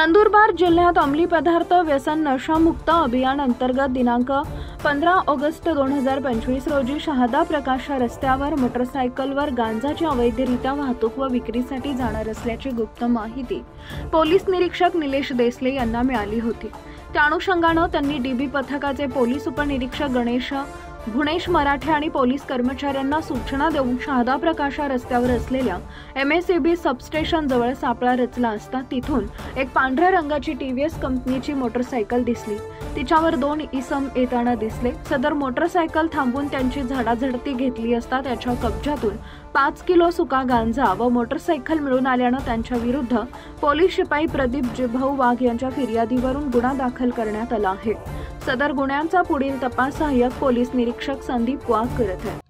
नंदुरबार जिल्ह्यात अंमली पदार्थ व्यसन नशामुक्त अभियान अंतर्गत दिनांक 15 ऑगस्ट 2025 रोजी शहादा प्रकाश रस्त्यावर मोटरसायकलवर गांजाची अवैधरित्या वाहतूक व विक्रीसाठी जाणार असल्याची गुप्त माहिती पोलीस निरीक्षक निलेश देसले यांना मिळाली होती। त्या अनुषंगाने त्यांनी डीबी पथकाचे पोलीस उपनिरीक्षक गणेश भुणेश मराठे आणि पोलीस कर्मचाऱ्यांना सूचना देऊन शहादा प्रकाश रस्त्यावर असलेल्या MSEB सबस्टेशन जवळ सापळा रचला असता तिथून एक पांढऱ्या रंगाची TVS कंपनीची मोटरसायकल दिसली। तिच्यावर 2 इसम येताना दिसले। सदर मोटरसायकल थांबून त्यांची झडाझडती घेतली असता त्याच्या कब्जातून 5 किलो सुका गांजा व मोटरसायकल मिळून आल्याने त्यांच्या विरुद्ध पोलीस शिपाई प्रदीप जिभाऊ वाघ यांच्या फिर्यादीवरून गुन्हा दाखल करण्यात आला आहे। सदर गुन्ह्यांचा पुढील तपास सहाय्यक पोलीस निरीक्षक संदीप वाघ करत आहेत।